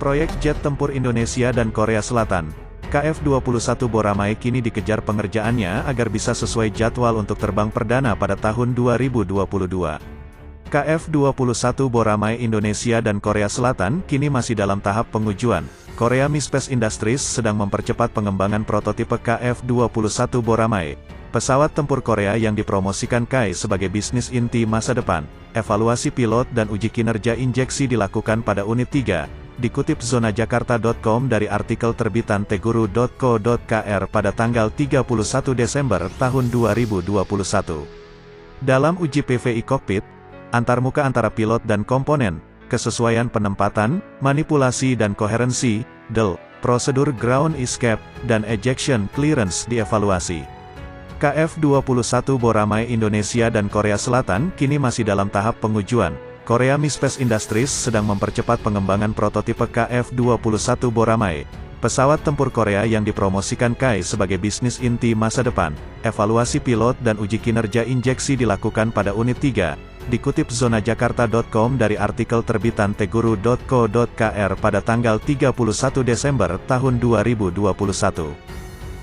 Proyek jet tempur Indonesia dan Korea Selatan, KF-21 Boramae kini dikejar pengerjaannya agar bisa sesuai jadwal untuk terbang perdana pada tahun 2022. KF-21 Boramae Indonesia dan Korea Selatan kini masih dalam tahap pengujian. Korea Mi-Space Industries sedang mempercepat pengembangan prototipe KF-21 Boramae, pesawat tempur Korea yang dipromosikan KAI sebagai bisnis inti masa depan. Evaluasi pilot dan uji kinerja injeksi dilakukan pada unit 3, dikutip zonajakarta.com dari artikel terbitan teguru.co.kr pada tanggal 31 Desember tahun 2021. Dalam uji PVI kokpit, antarmuka antara pilot dan komponen, kesesuaian penempatan, manipulasi dan koherensi, DEL, prosedur ground escape, dan ejection clearance dievaluasi. KF-21 Boramae Indonesia dan Korea Selatan kini masih dalam tahap pengujian. Korea Mi-Space Industries sedang mempercepat pengembangan prototipe KF-21 Boramae, pesawat tempur Korea yang dipromosikan KAI sebagai bisnis inti masa depan. Evaluasi pilot dan uji kinerja injeksi dilakukan pada unit 3, dikutip zonajakarta.com dari artikel terbitan teguru.co.kr pada tanggal 31 Desember tahun 2021.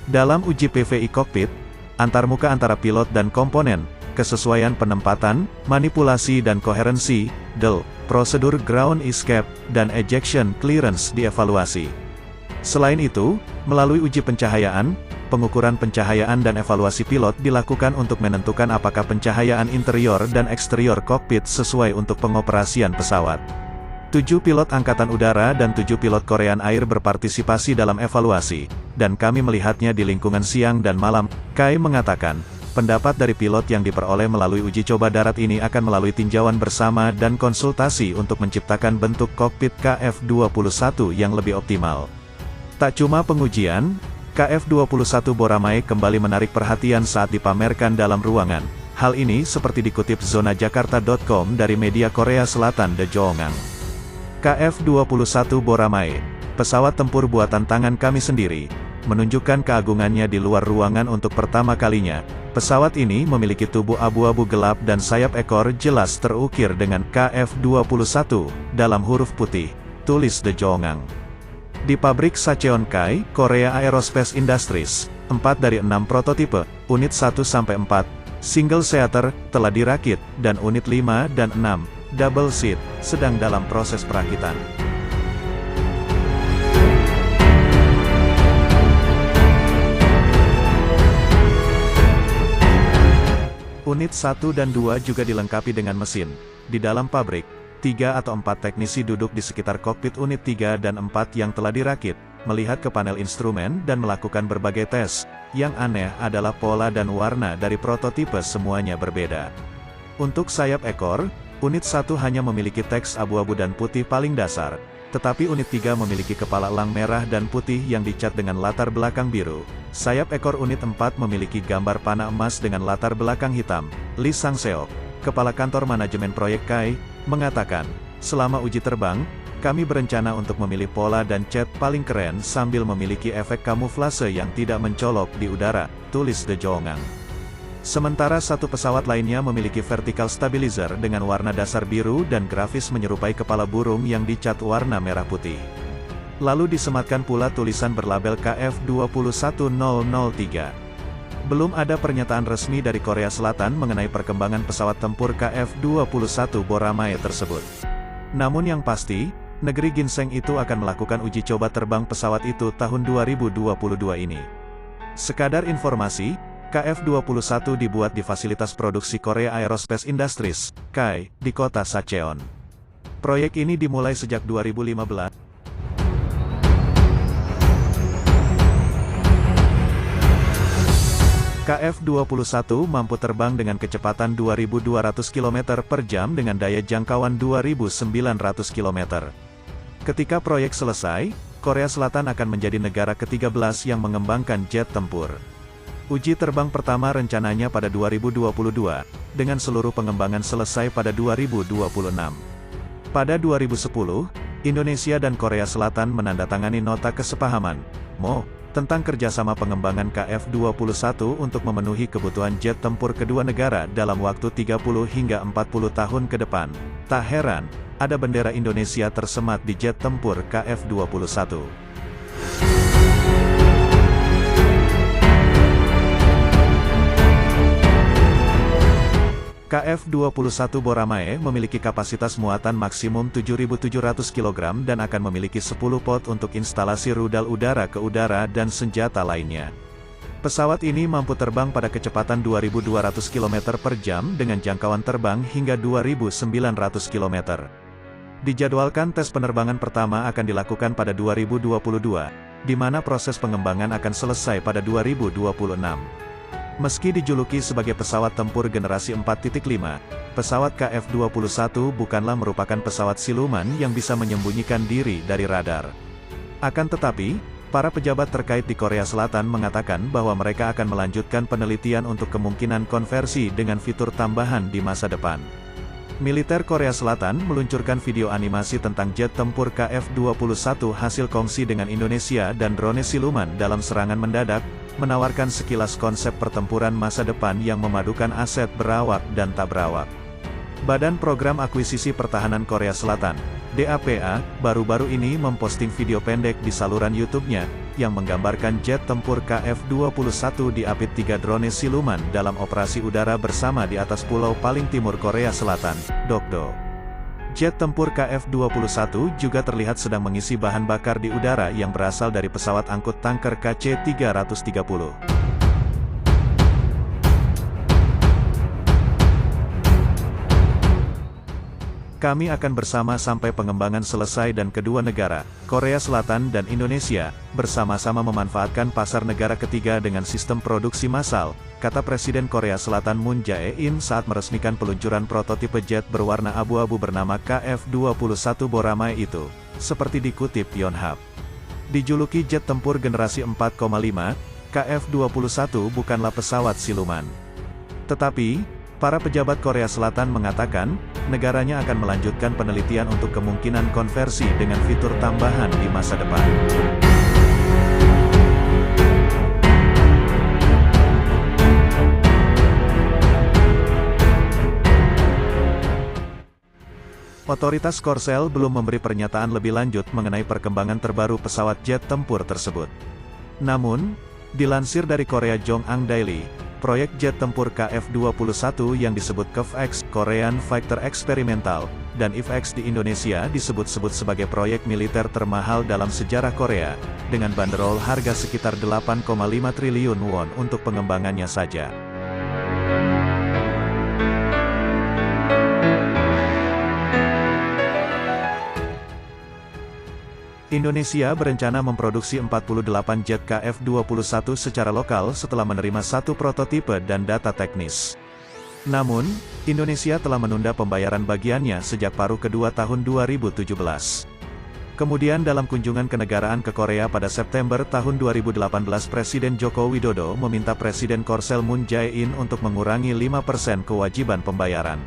Dalam uji PVI kokpit, antarmuka antara pilot dan komponen, kesesuaian penempatan, manipulasi dan koherensi, DEL, prosedur ground escape, dan ejection clearance dievaluasi. Selain itu, melalui uji pencahayaan, pengukuran pencahayaan dan evaluasi pilot dilakukan untuk menentukan apakah pencahayaan interior dan eksterior kokpit sesuai untuk pengoperasian pesawat. 7 pilot Angkatan Udara dan 7 pilot Korean Air berpartisipasi dalam evaluasi, dan kami melihatnya di lingkungan siang dan malam. KAI mengatakan, pendapat dari pilot yang diperoleh melalui uji coba darat ini akan melalui tinjauan bersama dan konsultasi untuk menciptakan bentuk kokpit KF-21 yang lebih optimal. Tak cuma pengujian, KF-21 Boramae kembali menarik perhatian saat dipamerkan dalam ruangan. Hal ini seperti dikutip zonajakarta.com dari media Korea Selatan The Joongang. KF-21 Boramae, pesawat tempur buatan tangan kami sendiri, menunjukkan keagungannya di luar ruangan untuk pertama kalinya. Pesawat ini memiliki tubuh abu-abu gelap dan sayap ekor jelas terukir dengan KF-21 dalam huruf putih, tulis The Joongang. Di pabrik Sacheon KAI, Korea Aerospace Industries, 4 dari 6 prototipe, unit 1-4, single seater, telah dirakit, dan unit 5 dan 6, double seat, sedang dalam proses perakitan. Unit 1 dan 2 juga dilengkapi dengan mesin. Di dalam pabrik, 3 atau 4 teknisi duduk di sekitar kokpit unit 3 dan 4 yang telah dirakit, melihat ke panel instrumen dan melakukan berbagai tes. Yang aneh adalah pola dan warna dari prototipe semuanya berbeda. Untuk sayap ekor, unit 1 hanya memiliki teks abu-abu dan putih paling dasar, tetapi unit 3 memiliki kepala elang merah dan putih yang dicat dengan latar belakang biru. Sayap ekor unit 4 memiliki gambar panah emas dengan latar belakang hitam. Lee Sang-seok, Kepala Kantor Manajemen Proyek KAI, mengatakan, selama uji terbang, kami berencana untuk memilih pola dan cat paling keren sambil memiliki efek kamuflase yang tidak mencolok di udara, tulis The Joongang. Sementara satu pesawat lainnya memiliki vertical stabilizer dengan warna dasar biru dan grafis menyerupai kepala burung yang dicat warna merah putih. Lalu disematkan pula tulisan berlabel KF-21003. Belum ada pernyataan resmi dari Korea Selatan mengenai perkembangan pesawat tempur KF-21 Boramae tersebut. Namun yang pasti, negeri ginseng itu akan melakukan uji coba terbang pesawat itu tahun 2022 ini. Sekadar informasi, KF-21 dibuat di fasilitas produksi Korea Aerospace Industries, KAI, di kota Sacheon. Proyek ini dimulai sejak 2015. KF-21 mampu terbang dengan kecepatan 2.200 km per jam dengan daya jangkauan 2.900 km. Ketika proyek selesai, Korea Selatan akan menjadi negara ke-13 yang mengembangkan jet tempur. Uji terbang pertama rencananya pada 2022, dengan seluruh pengembangan selesai pada 2026. Pada 2010, Indonesia dan Korea Selatan menandatangani nota kesepahaman, MO, tentang kerjasama pengembangan KF-21 untuk memenuhi kebutuhan jet tempur kedua negara dalam waktu 30 hingga 40 tahun ke depan. Tak heran, ada bendera Indonesia tersemat di jet tempur KF-21. KF-21 Boramae memiliki kapasitas muatan maksimum 7.700 kg dan akan memiliki 10 pot untuk instalasi rudal udara ke udara dan senjata lainnya. Pesawat ini mampu terbang pada kecepatan 2.200 km per jam dengan jangkauan terbang hingga 2.900 km. Dijadwalkan tes penerbangan pertama akan dilakukan pada 2022, di mana proses pengembangan akan selesai pada 2026. Meski dijuluki sebagai pesawat tempur generasi 4.5, pesawat KF-21 bukanlah merupakan pesawat siluman yang bisa menyembunyikan diri dari radar. Akan tetapi, para pejabat terkait di Korea Selatan mengatakan bahwa mereka akan melanjutkan penelitian untuk kemungkinan konversi dengan fitur tambahan di masa depan. Militer Korea Selatan meluncurkan video animasi tentang jet tempur KF-21 hasil kongsi dengan Indonesia dan drone siluman dalam serangan mendadak, menawarkan sekilas konsep pertempuran masa depan yang memadukan aset berawak dan tak berawak. Badan Program Akuisisi Pertahanan Korea Selatan, DAPA, baru-baru ini memposting video pendek di saluran YouTube-nya, yang menggambarkan jet tempur KF-21 diapit 3 drone siluman dalam operasi udara bersama di atas pulau paling timur Korea Selatan, Dokdo. Jet tempur KF-21 juga terlihat sedang mengisi bahan bakar di udara yang berasal dari pesawat angkut tanker KC-330. Kami akan bersama sampai pengembangan selesai dan kedua negara, Korea Selatan dan Indonesia, bersama-sama memanfaatkan pasar negara ketiga dengan sistem produksi massal, kata Presiden Korea Selatan Moon Jae-in saat meresmikan peluncuran prototipe jet berwarna abu-abu bernama KF-21 Boramae itu, seperti dikutip Yonhap. Dijuluki jet tempur generasi 4,5, KF-21 bukanlah pesawat siluman. Tetapi, para pejabat Korea Selatan mengatakan, negaranya akan melanjutkan penelitian untuk kemungkinan konversi dengan fitur tambahan di masa depan. Otoritas Korsel belum memberi pernyataan lebih lanjut mengenai perkembangan terbaru pesawat jet tempur tersebut. Namun, dilansir dari Korea Jongang Daily, proyek jet tempur KF-21 yang disebut KFX, Korean Fighter Experimental, dan IFX di Indonesia disebut-sebut sebagai proyek militer termahal dalam sejarah Korea, dengan banderol harga sekitar 8,5 triliun won untuk pengembangannya saja. Indonesia berencana memproduksi 48 jet KF-21 secara lokal setelah menerima satu prototipe dan data teknis. Namun, Indonesia telah menunda pembayaran bagiannya sejak paruh kedua tahun 2017. Kemudian dalam kunjungan kenegaraan ke Korea pada September tahun 2018 Presiden Joko Widodo meminta Presiden Korsel Moon Jae-in untuk mengurangi 5% kewajiban pembayaran.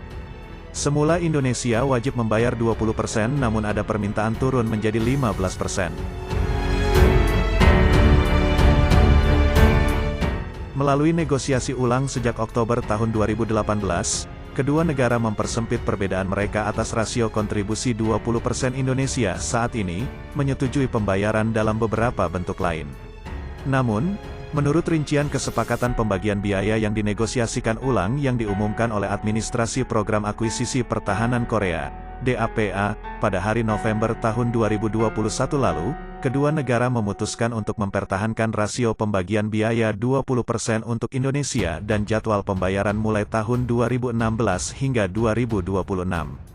Semula Indonesia wajib membayar 20%, namun ada permintaan turun menjadi 15%. Melalui negosiasi ulang sejak Oktober tahun 2018, kedua negara mempersempit perbedaan mereka atas rasio kontribusi 20% Indonesia saat ini, menyetujui pembayaran dalam beberapa bentuk lain. Namun, menurut rincian kesepakatan pembagian biaya yang dinegosiasikan ulang yang diumumkan oleh Administrasi Program Akuisisi Pertahanan Korea, DAPA, pada hari November tahun 2021 lalu, kedua negara memutuskan untuk mempertahankan rasio pembagian biaya 20% untuk Indonesia dan jadwal pembayaran mulai tahun 2016 hingga 2026.